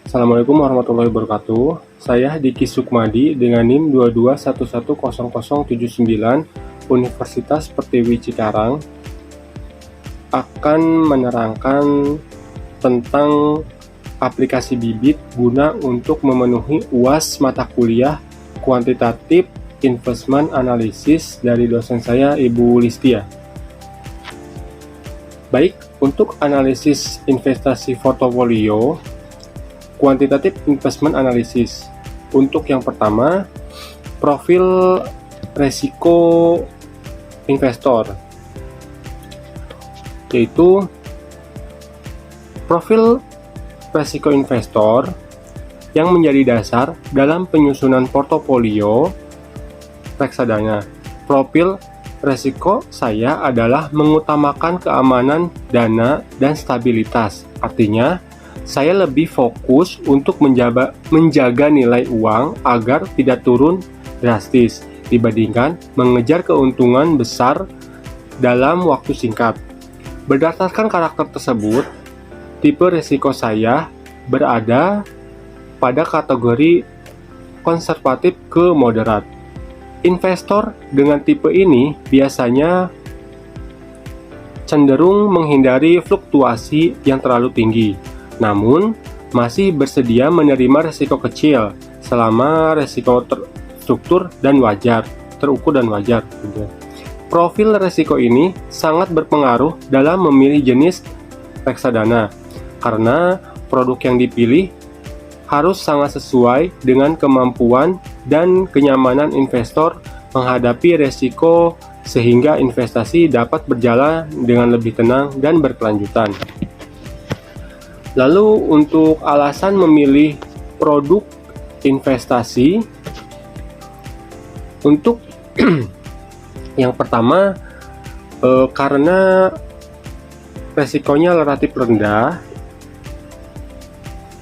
Assalamualaikum warahmatullahi wabarakatuh. Saya Diki Sukmadi dengan NIM 22110079 Universitas Pertiwi Cikarang akan menerangkan tentang aplikasi Bibit guna untuk memenuhi UAS mata kuliah Kuantitative Investment Analysis dari dosen saya, Ibu Listia. Baik, untuk analisis investasi portofolio Quantitative Investment Analysis. Untuk yang pertama, profil resiko investor, yaitu profil resiko investor yang menjadi dasar dalam penyusunan portofolio reksadana. Profil resiko saya adalah mengutamakan keamanan dana dan stabilitas. Artinya, saya lebih fokus untuk menjaga nilai uang agar tidak turun drastis dibandingkan mengejar keuntungan besar dalam waktu singkat. Berdasarkan karakter tersebut, tipe risiko saya berada pada kategori konservatif ke moderat. Investor dengan tipe ini biasanya cenderung menghindari fluktuasi yang terlalu tinggi, namun masih bersedia menerima risiko kecil selama risiko terstruktur dan terukur dan wajar. Profil risiko ini sangat berpengaruh dalam memilih jenis reksadana, karena produk yang dipilih harus sangat sesuai dengan kemampuan dan kenyamanan investor menghadapi risiko sehingga investasi dapat berjalan dengan lebih tenang dan berkelanjutan. Lalu untuk alasan memilih produk investasi, untuk yang pertama karena resikonya relatif rendah,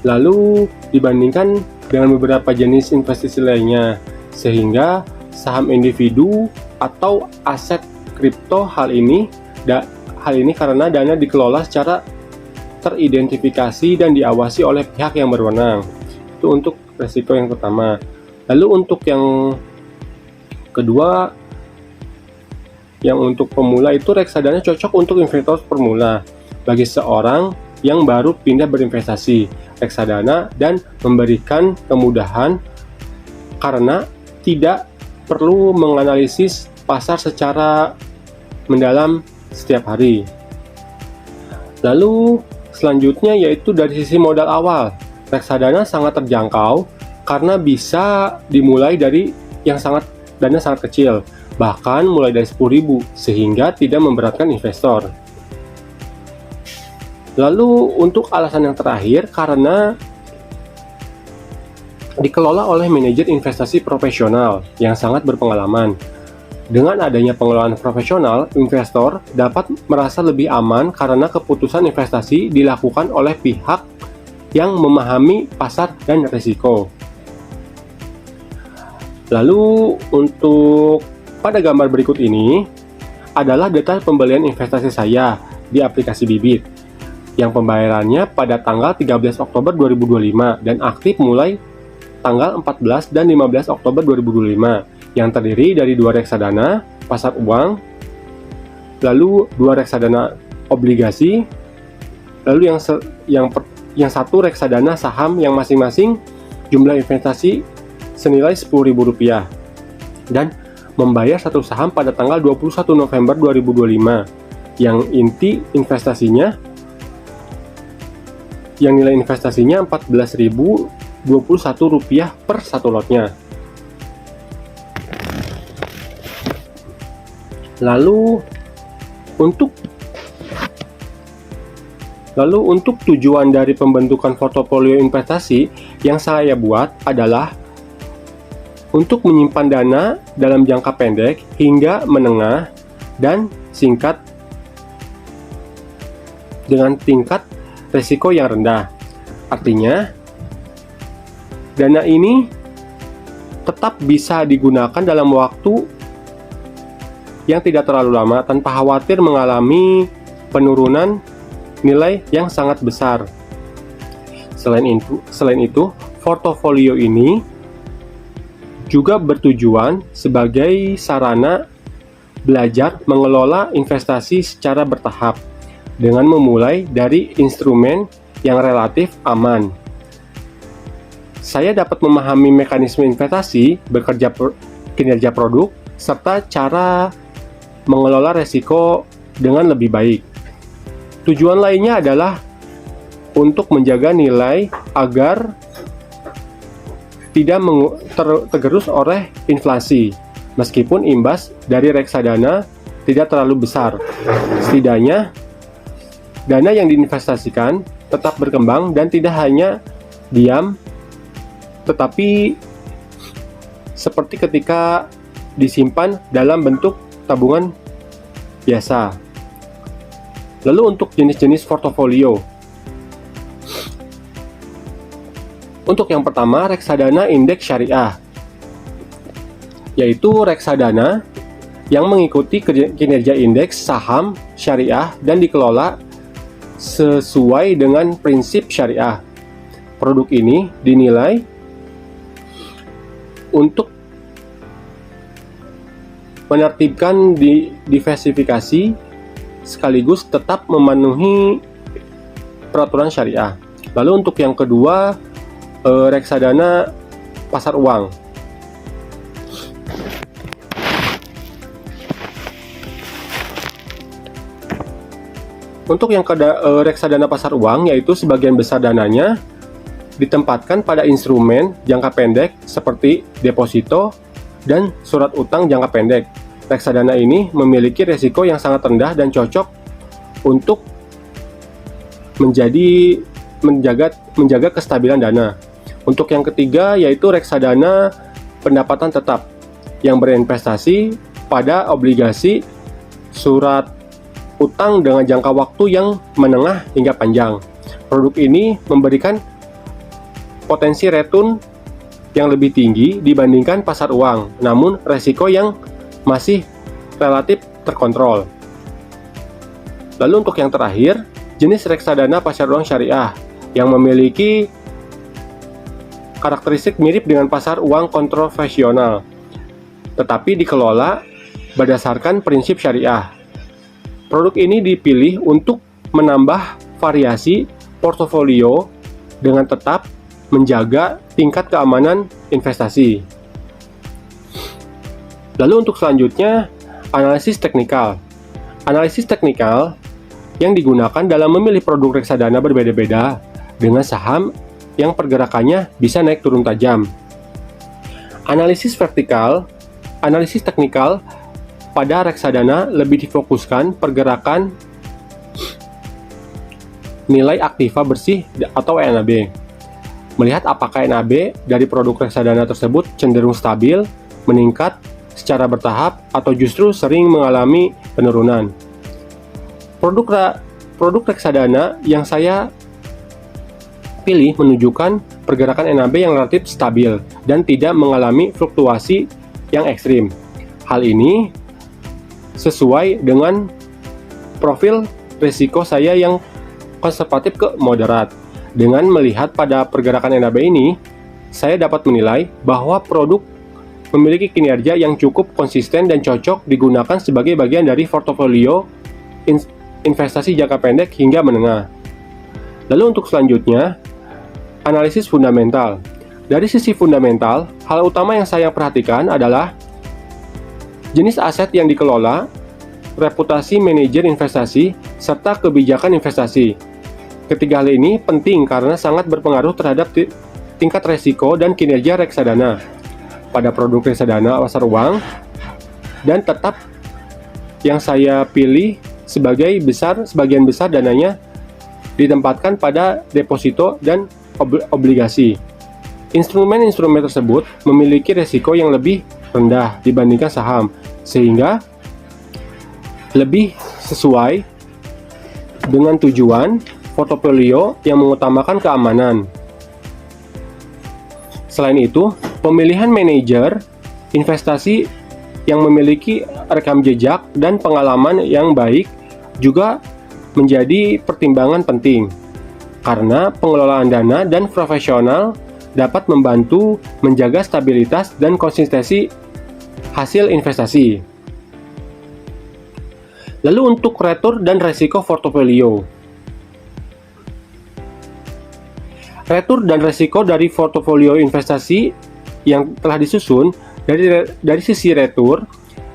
lalu dibandingkan dengan beberapa jenis investasi lainnya, sehingga saham individu atau aset kripto hal ini karena dana dikelola secara teridentifikasi dan diawasi oleh pihak yang berwenang. Itu untuk resiko yang pertama. Lalu untuk yang kedua, yang untuk pemula, itu reksadana cocok untuk investor pemula bagi seorang yang baru pindah berinvestasi reksadana dan memberikan kemudahan karena tidak perlu menganalisis pasar secara mendalam setiap hari. Lalu selanjutnya yaitu dari sisi modal awal. Reksadana sangat terjangkau karena bisa dimulai dari dana sangat kecil, bahkan mulai dari 10.000, sehingga tidak memberatkan investor. Lalu untuk alasan yang terakhir, karena dikelola oleh manajer investasi profesional yang sangat berpengalaman. Dengan adanya pengelolaan profesional, investor dapat merasa lebih aman karena keputusan investasi dilakukan oleh pihak yang memahami pasar dan risiko. Lalu untuk pada gambar berikut ini adalah detail pembelian investasi saya di aplikasi Bibit yang pembayarannya pada tanggal 13 Oktober 2025 dan aktif mulai tanggal 14 dan 15 Oktober 2025. Yang terdiri dari 2 reksadana pasar uang, lalu 2 reksadana obligasi, lalu yang satu reksadana saham yang masing-masing jumlah investasi senilai Rp10.000 dan membayar satu saham pada tanggal 21 November 2025 yang nilai investasinya Rp14.021 per satu lotnya. Lalu untuk tujuan dari pembentukan portofolio investasi yang saya buat adalah untuk menyimpan dana dalam jangka pendek hingga menengah dan singkat dengan tingkat risiko yang rendah. Artinya, dana ini tetap bisa digunakan dalam waktu yang tidak terlalu lama tanpa khawatir mengalami penurunan nilai yang sangat besar. Selain itu, portofolio ini juga bertujuan sebagai sarana belajar mengelola investasi secara bertahap dengan memulai dari instrumen yang relatif aman. Saya dapat memahami mekanisme investasi, kinerja produk, serta cara mengelola resiko dengan lebih baik. Tujuan lainnya adalah untuk menjaga nilai agar tidak tergerus oleh inflasi, meskipun imbas dari reksadana tidak terlalu besar. Setidaknya, dana yang diinvestasikan tetap berkembang dan tidak hanya diam, tetapi seperti ketika disimpan dalam bentuk tabungan biasa. Lalu untuk jenis-jenis portofolio. Untuk yang pertama, reksadana indeks syariah, yaitu reksadana yang mengikuti kinerja indeks saham syariah dan dikelola sesuai dengan prinsip syariah. Produk ini dinilai untuk menertibkan diversifikasi sekaligus tetap memenuhi peraturan syariah. Lalu untuk yang kedua, reksadana pasar uang. Untuk yang reksadana pasar uang, yaitu sebagian besar dananya ditempatkan pada instrumen jangka pendek seperti deposito dan surat utang jangka pendek. Reksadana ini memiliki risiko yang sangat rendah dan cocok untuk menjaga kestabilan dana. Untuk yang ketiga, yaitu reksadana pendapatan tetap yang berinvestasi pada obligasi surat utang dengan jangka waktu yang menengah hingga panjang. Produk ini memberikan potensi return yang lebih tinggi dibandingkan pasar uang, namun resiko yang masih relatif terkontrol. Lalu untuk yang terakhir, jenis reksadana pasar uang syariah yang memiliki karakteristik mirip dengan pasar uang konvensional, tetapi dikelola berdasarkan prinsip syariah. Produk ini dipilih untuk menambah variasi portofolio dengan tetap menjaga tingkat keamanan investasi. Lalu untuk selanjutnya, analisis teknikal. Analisis teknikal yang digunakan dalam memilih produk reksadana berbeda-beda dengan saham yang pergerakannya bisa naik turun tajam. Analisis teknikal pada reksadana lebih difokuskan pergerakan nilai aktiva bersih atau NAB. Melihat apakah NAB dari produk reksadana tersebut cenderung stabil, meningkat secara bertahap, atau justru sering mengalami penurunan. Produk reksadana yang saya pilih menunjukkan pergerakan NAB yang relatif stabil dan tidak mengalami fluktuasi yang ekstrim. Hal ini sesuai dengan profil risiko saya yang konservatif ke moderat. Dengan melihat pada pergerakan NAB ini, saya dapat menilai bahwa produk memiliki kinerja yang cukup konsisten dan cocok digunakan sebagai bagian dari portofolio investasi jangka pendek hingga menengah. Lalu untuk selanjutnya, analisis fundamental. Dari sisi fundamental, hal utama yang saya perhatikan adalah jenis aset yang dikelola, reputasi manajer investasi, serta kebijakan investasi. Ketiga hal ini penting karena sangat berpengaruh terhadap tingkat resiko dan kinerja reksadana pada produk reksadana pasar uang, dan tetap yang saya pilih sebagian besar dananya ditempatkan pada deposito dan obligasi. Instrumen-instrumen tersebut memiliki risiko yang lebih rendah dibandingkan saham, sehingga lebih sesuai dengan tujuan portofolio yang mengutamakan keamanan. Selain itu, pemilihan manajer investasi yang memiliki rekam jejak dan pengalaman yang baik juga menjadi pertimbangan penting. karena pengelolaan dana dan profesional dapat membantu menjaga stabilitas dan konsistensi hasil investasi. Lalu untuk retur dan resiko portofolio. Retur dan resiko dari portofolio investasi yang telah disusun. Dari sisi retur,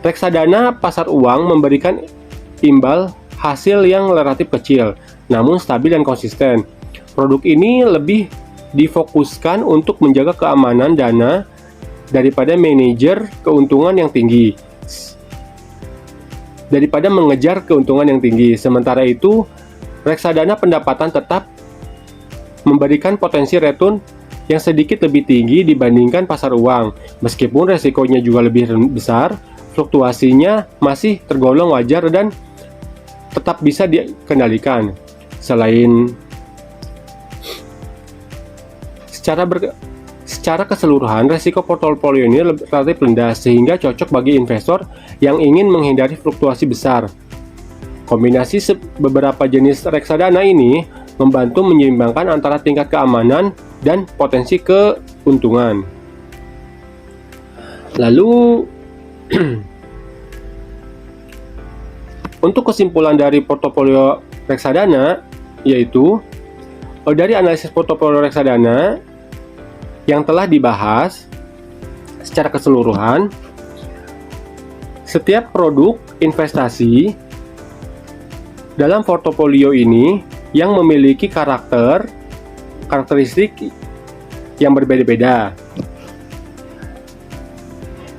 reksadana pasar uang memberikan imbal hasil yang relatif kecil, namun stabil dan konsisten. Produk ini lebih difokuskan untuk menjaga keamanan dana daripada mengejar keuntungan yang tinggi. Sementara itu, reksadana pendapatan tetap memberikan potensi return yang sedikit lebih tinggi dibandingkan pasar uang. Meskipun resikonya juga lebih besar, fluktuasinya masih tergolong wajar dan tetap bisa dikendalikan. Secara keseluruhan, resiko portofolio ini relatif rendah sehingga cocok bagi investor yang ingin menghindari fluktuasi besar. Kombinasi beberapa jenis reksadana ini membantu menyeimbangkan antara tingkat keamanan dan potensi keuntungan. Lalu, untuk kesimpulan dari portofolio reksadana, yaitu dari analisis portofolio reksadana yang telah dibahas secara keseluruhan, setiap produk investasi dalam portofolio ini yang memiliki karakteristik yang berbeda-beda.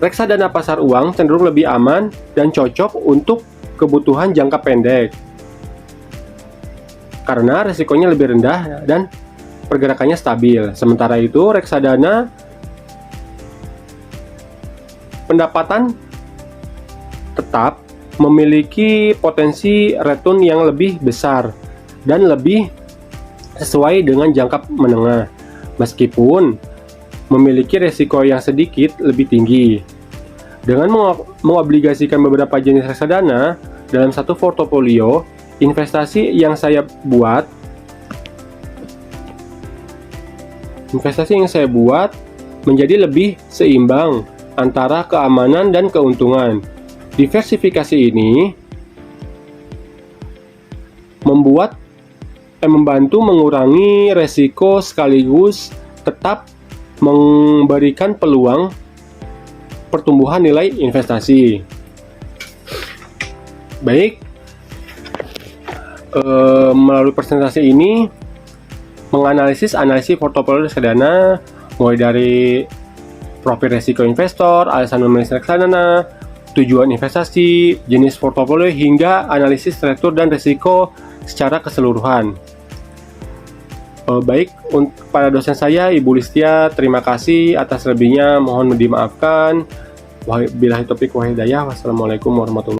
Reksadana pasar uang cenderung lebih aman dan cocok untuk kebutuhan jangka pendek karena risikonya lebih rendah dan pergerakannya stabil. Sementara itu, reksadana pendapatan tetap memiliki potensi return yang lebih besar dan lebih sesuai dengan jangka menengah, meskipun memiliki risiko yang sedikit lebih tinggi. Dengan mengobligasikan beberapa jenis reksadana dalam satu portofolio, investasi yang saya buat menjadi lebih seimbang antara keamanan dan keuntungan. Diversifikasi ini membantu mengurangi resiko sekaligus tetap memberikan peluang pertumbuhan nilai investasi. Baik, melalui presentasi ini menganalisis portofolio reksadana mulai dari profil resiko investor, alasan memilih reksadana, tujuan investasi, jenis portofolio hingga analisis return dan risiko secara keseluruhan. Baik, untuk para dosen saya, Ibu Listia, terima kasih. Atas lebihnya mohon dimaafkan. Wabillahi taufiq wal hidayah. Wassalamualaikum warahmatullahi wabarakatuh.